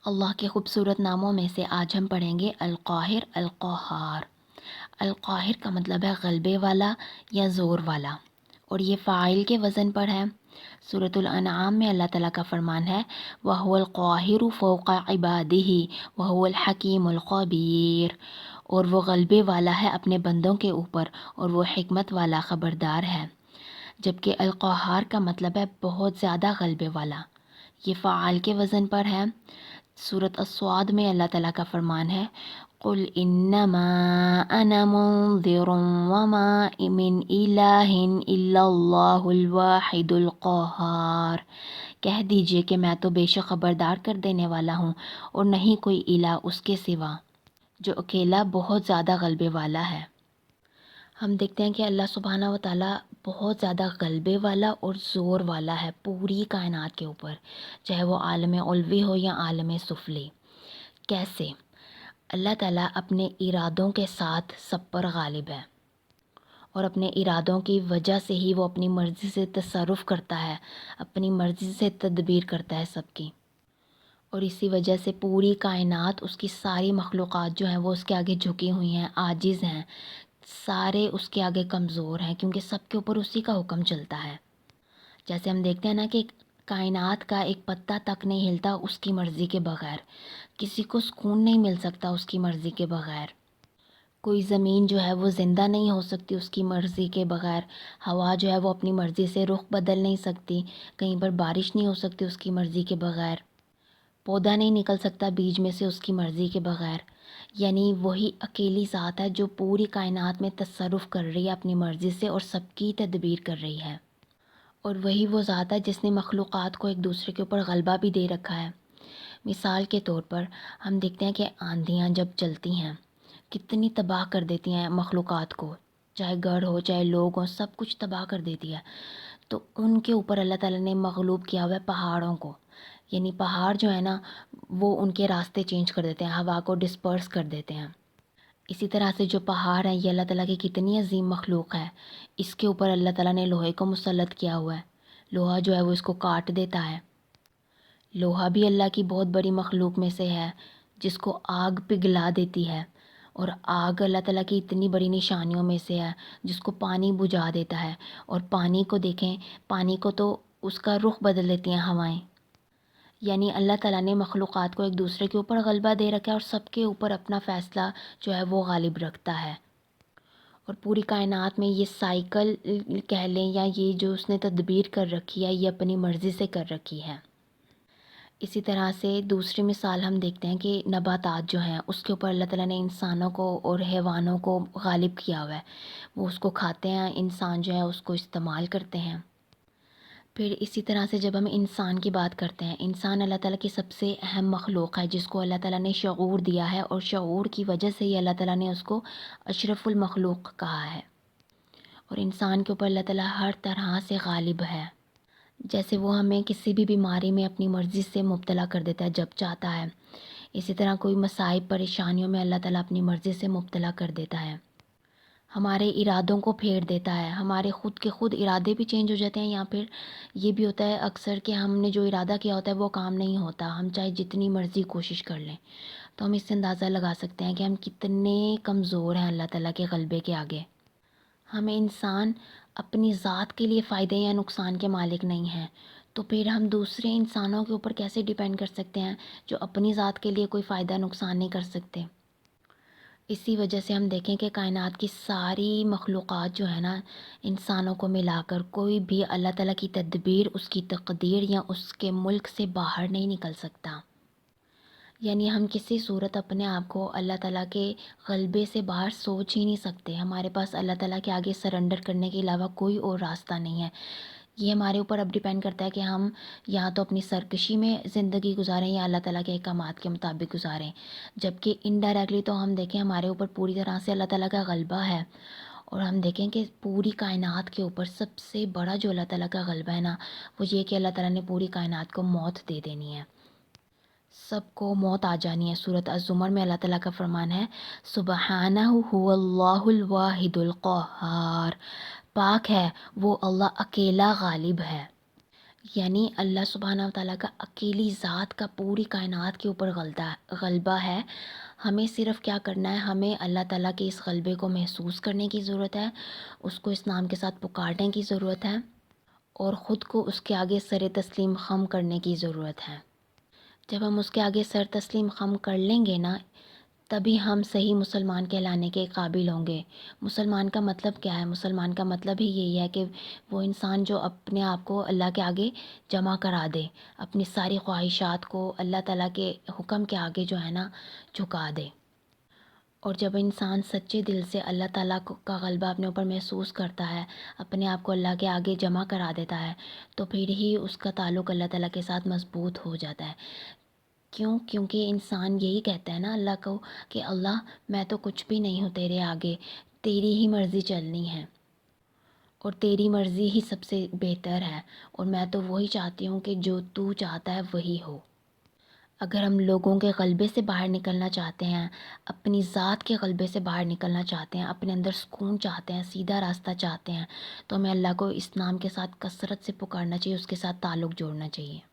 اللہ کے خوبصورت ناموں میں سے آج ہم پڑھیں گے القاہر القہار۔ القاہر کا مطلب ہے غلبے والا یا زور والا، اور یہ فاعل کے وزن پر ہے۔ سورۃ الانعام میں اللہ تعالیٰ کا فرمان ہے وَهُوَ الْقَاهِرُ فَوْقَ عِبَادِهِ وَهُوَ الْحَكِيمُ الْخَبِيرُ، اور وہ غلبے والا ہے اپنے بندوں کے اوپر اور وہ حکمت والا خبردار ہے۔ جبکہ القہار کا مطلب ہے بہت زیادہ غلبے والا، یہ فعال کے وزن پر ہے۔ سورۃ الصاد میں اللہ تعالیٰ کا فرمان ہے قُلْ إِنَّمَا أَنَا مُنذِرٌ وَمَا مِنْ إِلَٰهٍ إِلَّا اللَّهُ الْوَاحِدُ الْقَهَّارُ، کہہ دیجئے کہ میں تو بے شک خبردار کر دینے والا ہوں اور نہیں کوئی الہ اس کے سوا، جو اکیلا بہت زیادہ غلبے والا ہے۔ ہم دیکھتے ہیں کہ اللہ سبحانہ و تعالیٰ بہت زیادہ غلبے والا اور زور والا ہے پوری کائنات کے اوپر، چاہے وہ عالم علوی ہو یا عالم سفلی۔ کیسے؟ اللہ تعالیٰ اپنے ارادوں کے ساتھ سب پر غالب ہے، اور اپنے ارادوں کی وجہ سے ہی وہ اپنی مرضی سے تصرف کرتا ہے، اپنی مرضی سے تدبیر کرتا ہے سب کی، اور اسی وجہ سے پوری کائنات، اس کی ساری مخلوقات جو ہیں وہ اس کے آگے جھکی ہوئی ہیں، عاجز ہیں، سارے اس کے آگے کمزور ہیں، کیونکہ سب کے اوپر اسی کا حکم چلتا ہے۔ جیسے ہم دیکھتے ہیں نا کہ کائنات کا ایک پتا تک نہیں ہلتا اس کی مرضی کے بغیر، کسی کو سکون نہیں مل سکتا اس کی مرضی کے بغیر، کوئی زمین جو ہے وہ زندہ نہیں ہو سکتی اس کی مرضی کے بغیر، ہوا جو ہے وہ اپنی مرضی سے رخ بدل نہیں سکتی، کہیں پر بارش نہیں ہو سکتی اس کی مرضی کے بغیر، پودا نہیں نکل سکتا بیج میں سے اس کی مرضی کے بغیر۔ یعنی وہی اکیلی ذات ہے جو پوری کائنات میں تصرف کر رہی ہے اپنی مرضی سے اور سب کی تدبیر کر رہی ہے، اور وہی وہ ذات ہے جس نے مخلوقات کو ایک دوسرے کے اوپر غلبہ بھی دے رکھا ہے۔ مثال کے طور پر ہم دیکھتے ہیں کہ آندھیاں جب چلتی ہیں کتنی تباہ کر دیتی ہیں مخلوقات کو، چاہے گھر ہو چاہے لوگ ہوں، سب کچھ تباہ کر دیتی ہے۔ تو ان کے اوپر اللہ تعالیٰ نے مغلوب کیا ہوا ہے پہاڑوں کو، یعنی پہاڑ جو ہے نا وہ ان کے راستے چینج کر دیتے ہیں، ہوا کو ڈسپرس کر دیتے ہیں۔ اسی طرح سے جو پہاڑ ہیں یہ اللہ تعالیٰ کی کتنی عظیم مخلوق ہے، اس کے اوپر اللہ تعالیٰ نے لوہے کو مسلط کیا ہوا ہے، لوہا جو ہے وہ اس کو کاٹ دیتا ہے۔ لوہا بھی اللہ کی بہت بڑی مخلوق میں سے ہے جس کو آگ پگھلا دیتی ہے، اور آگ اللہ تعالیٰ کی اتنی بڑی نشانیوں میں سے ہے جس کو پانی بجھا دیتا ہے، اور پانی کو دیکھیں، پانی کو تو اس کا رخ بدل دیتی ہیں ہوائیں۔ یعنی اللہ تعالیٰ نے مخلوقات کو ایک دوسرے کے اوپر غلبہ دے رکھا ہے اور سب کے اوپر اپنا فیصلہ جو ہے وہ غالب رکھتا ہے، اور پوری کائنات میں یہ سائیکل کہہ لیں یا یہ جو اس نے تدبیر کر رکھی ہے یہ اپنی مرضی سے کر رکھی ہے۔ اسی طرح سے دوسری مثال ہم دیکھتے ہیں کہ نباتات جو ہیں اس کے اوپر اللہ تعالیٰ نے انسانوں کو اور حیوانوں کو غالب کیا ہوا ہے، وہ اس کو کھاتے ہیں، انسان جو ہے اس کو استعمال کرتے ہیں۔ پھر اسی طرح سے جب ہم انسان کی بات کرتے ہیں، انسان اللہ تعالیٰ کی سب سے اہم مخلوق ہے جس کو اللہ تعالیٰ نے شعور دیا ہے، اور شعور کی وجہ سے ہی اللہ تعالیٰ نے اس کو اشرف المخلوق کہا ہے، اور انسان کے اوپر اللہ تعالیٰ ہر طرح سے غالب ہے۔ جیسے وہ ہمیں کسی بھی بیماری میں اپنی مرضی سے مبتلا کر دیتا ہے جب چاہتا ہے، اسی طرح کوئی مصائب پریشانیوں میں اللہ تعالیٰ اپنی مرضی سے مبتلا کر دیتا ہے، ہمارے ارادوں کو پھیر دیتا ہے، ہمارے خود کے خود ارادے بھی چینج ہو جاتے ہیں، یا پھر یہ بھی ہوتا ہے اکثر کہ ہم نے جو ارادہ کیا ہوتا ہے وہ کام نہیں ہوتا، ہم چاہے جتنی مرضی کوشش کر لیں۔ تو ہم اس سے اندازہ لگا سکتے ہیں کہ ہم کتنے کمزور ہیں اللہ تعالیٰ کے غلبے کے آگے۔ ہمیں انسان اپنی ذات کے لیے فائدے یا نقصان کے مالک نہیں ہیں، تو پھر ہم دوسرے انسانوں کے اوپر کیسے ڈیپینڈ کر سکتے ہیں جو اپنی ذات کے لیے کوئی فائدہ نقصان نہیں کر سکتے۔ اسی وجہ سے ہم دیکھیں کہ کائنات کی ساری مخلوقات جو ہے نا، انسانوں کو ملا کر کوئی بھی اللہ تعالیٰ کی تدبیر، اس کی تقدیر یا اس کے ملک سے باہر نہیں نکل سکتا۔ یعنی ہم کسی صورت اپنے آپ کو اللہ تعالیٰ کے غلبے سے باہر سوچ ہی نہیں سکتے، ہمارے پاس اللہ تعالیٰ کے آگے سرنڈر کرنے کے علاوہ کوئی اور راستہ نہیں ہے۔ یہ ہمارے اوپر اب ڈیپینڈ کرتا ہے کہ ہم یا تو اپنی سرکشی میں زندگی گزاریں یا اللہ تعالیٰ کے احکامات کے مطابق گزاریں، جبکہ انڈائریکٹلی تو ہم دیکھیں ہمارے اوپر پوری طرح سے اللہ تعالیٰ کا غلبہ ہے، اور ہم دیکھیں کہ پوری کائنات کے اوپر سب سے بڑا جو اللہ تعالیٰ کا غلبہ ہے نا، وہ یہ کہ اللہ تعالیٰ نے پوری کائنات کو موت دے دینی ہے، سب کو موت آ جانی ہے۔ سورۃ الزمر میں اللہ تعالیٰ کا فرمان ہے سبحانہ هو اللہ الواحد القہار، پاک ہے وہ اللہ اکیلا غالب ہے۔ یعنی اللہ سبحانہ وتعالیٰ کا اکیلی ذات کا پوری کائنات کے اوپر غلبہ ہے۔ ہمیں صرف کیا کرنا ہے، ہمیں اللہ تعالیٰ کے اس غلبے کو محسوس کرنے کی ضرورت ہے، اس کو اس نام کے ساتھ پکارنے کی ضرورت ہے، اور خود کو اس کے آگے سر تسلیم خم کرنے کی ضرورت ہے۔ جب ہم اس کے آگے سر تسلیم خم کر لیں گے نا، تبھی ہم صحیح مسلمان کہلانے کے قابل ہوں گے۔ مسلمان کا مطلب کیا ہے؟ مسلمان کا مطلب ہی یہی ہے کہ وہ انسان جو اپنے آپ کو اللہ کے آگے جمع کرا دے، اپنی ساری خواہشات کو اللہ تعالیٰ کے حکم کے آگے جو ہے نا جھکا دے۔ اور جب انسان سچے دل سے اللہ تعالیٰ کا غلبہ اپنے اوپر محسوس کرتا ہے، اپنے آپ کو اللہ کے آگے جمع کرا دیتا ہے، تو پھر ہی اس کا تعلق اللہ تعالیٰ کے ساتھ مضبوط ہو جاتا ہے۔ کیونکہ انسان یہی کہتا ہے نا اللہ کو کہ اللہ میں تو کچھ بھی نہیں ہوں تیرے آگے، تیری ہی مرضی چلنی ہے، اور تیری مرضی ہی سب سے بہتر ہے، اور میں تو وہی چاہتی ہوں کہ جو تو چاہتا ہے وہی ہو۔ اگر ہم لوگوں کے غلبے سے باہر نکلنا چاہتے ہیں، اپنی ذات کے غلبے سے باہر نکلنا چاہتے ہیں، اپنے اندر سکون چاہتے ہیں، سیدھا راستہ چاہتے ہیں، تو ہمیں اللہ کو اس نام کے ساتھ کثرت سے پکارنا چاہیے، اس کے ساتھ تعلق جوڑنا چاہیے۔